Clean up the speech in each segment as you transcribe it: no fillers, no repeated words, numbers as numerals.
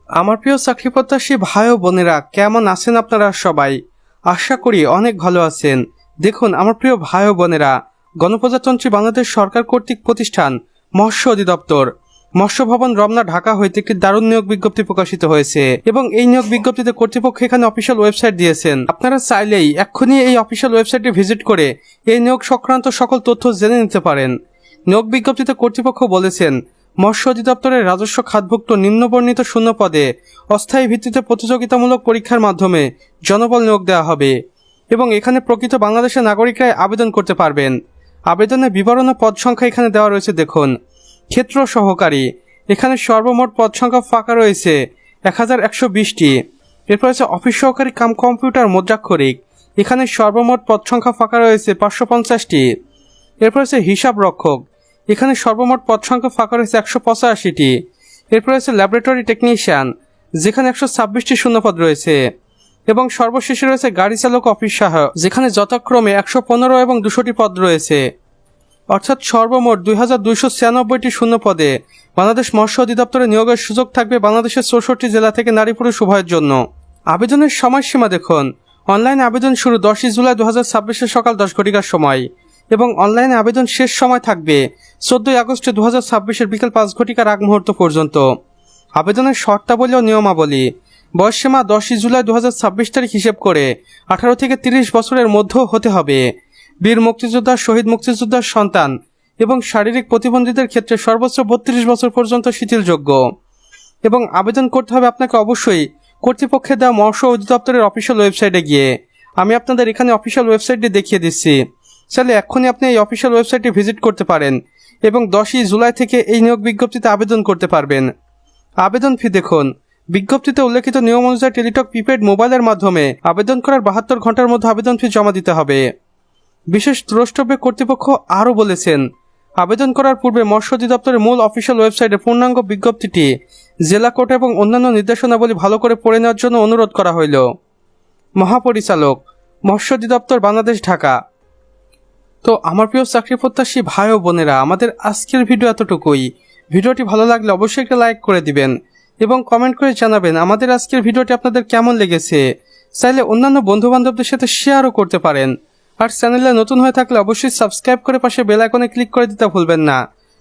আমার প্রিয় চাকরি প্রত্যাশী ভাই ও বোনেরা, কেমন আছেন আপনারা সবাই? আশা করি অনেক ভালো আছেন। দেখুন আমার প্রিয় ভাই ও বোনেরা, গণপ্রজাতন্ত্রী বাংলাদেশ সরকার কর্তৃক প্রতিষ্ঠান মৎস্য অধিদপ্তর মৎস্য ভবন রমনা ঢাকা হইতে একটি দারুণ নিয়োগ বিজ্ঞপ্তি প্রকাশিত হয়েছে এবং এই নিয়োগ বিজ্ঞপ্তিতে কর্তৃপক্ষ এখানে অফিসিয়াল ওয়েবসাইট দিয়েছেন। আপনারা চাইলেই এক্ষুনি এই অফিসিয়াল ওয়েবসাইটে ভিজিট করে এই নিয়োগ সংক্রান্ত সকল তথ্য জেনে নিতে পারেন। নিয়োগ বিজ্ঞপ্তিতে কর্তৃপক্ষ বলেছেন, মৎস্য অধিদপ্তরের রাজস্ব খাতভুক্ত নিম্নবর্ণিত শূন্য পদে অস্থায়ী ভিত্তিতে প্রতিযোগিতামূলক পরীক্ষার মাধ্যমে জনবল নিয়োগ দেওয়া হবে এবং এখানে প্রকৃত বাংলাদেশের নাগরিকরাই আবেদন করতে পারবেন। আবেদনের বিবরণ ও পদ সংখ্যা এখানে দেওয়া রয়েছে। দেখুন, ক্ষেত্র সহকারী, এখানে সর্বমোট পদ সংখ্যা ফাঁকা রয়েছে 1120টি। এরপর আছে অফিস সহকারী কাম কম্পিউটার মুদ্রাক্ষরিক, এখানে সর্বমোট পদ সংখ্যা ফাঁকা রয়েছে 550টি। এরপর আছে হিসাব রক্ষক, এখানে সর্বমোট পদ সংখ্যা ফাঁকা রয়েছে 185টি। এরপর আছে ল্যাবরেটরি টেকনিশিয়ান, যেখানে 126টি শূন্যপদ রয়েছে এবং সর্বশেষে রয়েছে গাড়ি চালক অফিস সহায়ক, যেখানে যথাক্রমে 115 এবং 200টি পদ রয়েছে। অর্থাৎ সর্বমোট 2296টি শূন্য পদে বাংলাদেশ মৎস্য অধিদপ্তরে নিয়োগের সুযোগ থাকবে বাংলাদেশের 64টি জেলা থেকে নারী পুরুষ উভয়ের জন্য। আবেদনের সময়সীমা দেখুন, অনলাইনে আবেদন শুরু 10 জুলাই 2026 সকাল 10 ঘটিকার সময় এবং অনলাইনে আবেদন শেষ সময় থাকবে 14 আগস্ট 2026 বিকেল 5 ঘটিকার আগ মুহূর্ত পর্যন্ত। আবেদনের শর্তাবলী ও নিয়মাবলী, বয়সসীমা 10 জুলাই 2026 তারিখ হিসেব করে 18 থেকে 30 বছরের মধ্যে হতে হবে। বীর মুক্তিযোদ্ধা, শহীদ মুক্তিযোদ্ধার সন্তান এবং শারীরিক প্রতিবন্ধীদের ক্ষেত্রে সর্বোচ্চ 32 বছর পর্যন্ত শিথিলযোগ্য এবং আবেদন করতে হবে আপনাকে অবশ্যই কর্তৃপক্ষের দেওয়া মৎস্য অধিদপ্তরের অফিসিয়াল ওয়েবসাইটে গিয়ে। আমি আপনাদের এখানে অফিসিয়াল ওয়েবসাইটটি দেখিয়ে দিচ্ছি, চাইলে এক্ষুনি আপনি এই অফিসিয়াল ওয়েবসাইটে ভিজিট করতে পারেন এবং 10 জুলাই থেকে এই নিয়োগ বিজ্ঞপ্তিতে আবেদন করতে পারবেন। আবেদন ফি দেখুন, বিজ্ঞপ্তিতে উল্লেখিত নিয়ম অনুযায়ী টেলিটক প্রিপেড মোবাইলের মাধ্যমে আবেদন করার 72 ঘন্টার মধ্যে আবেদন ফি জমা দিতে হবে। বিশেষ দ্রষ্টব্যে কর্তৃপক্ষ আরও বলেছেন, আবেদন করার পূর্বে মৎস্য অধিদপ্তরের মূল অফিসিয়াল ওয়েবসাইটে পূর্ণাঙ্গ বিজ্ঞপ্তিটি, জেলা কোড এবং অন্যান্য নির্দেশনাবলী ভালো করে পড়ে নেওয়ার জন্য অনুরোধ করা হইল। মহাপরিচালক, মৎস্য অধিদপ্তর, বাংলাদেশ, ঢাকা। তো আমার প্রিয় চাকরি প্রত্যাশী ভাই ও বোনেরা, আমাদের আজকের ভিডিও এতটুকুই। ভিডিওটি ভালো লাগলে অবশ্যই একটা লাইক করে দিবেন এবং কমেন্ট করে জানাবেন আমাদের আজকের ভিডিওটি আপনাদের কেমন লেগেছে। চাইলে অন্যান্য বন্ধুবান্ধবদের সাথে শেয়ারও করতে পারেন। আর চ্যানেলে নতুন হয়ে থাকলে অবশ্যই সাবস্ক্রাইব করে পাশে বেল আইকনে ক্লিক করে দিতে ভুলবেন না,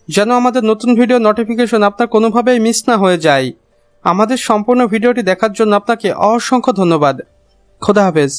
যেন আমাদের নতুন ভিডিও নোটিফিকেশন আপনার কোনোভাবেই মিস না হয়ে যায়। আমাদের সম্পূর্ণ ভিডিওটি দেখার জন্য আপনাকে অসংখ্য ধন্যবাদ। খোদা হাফেজ।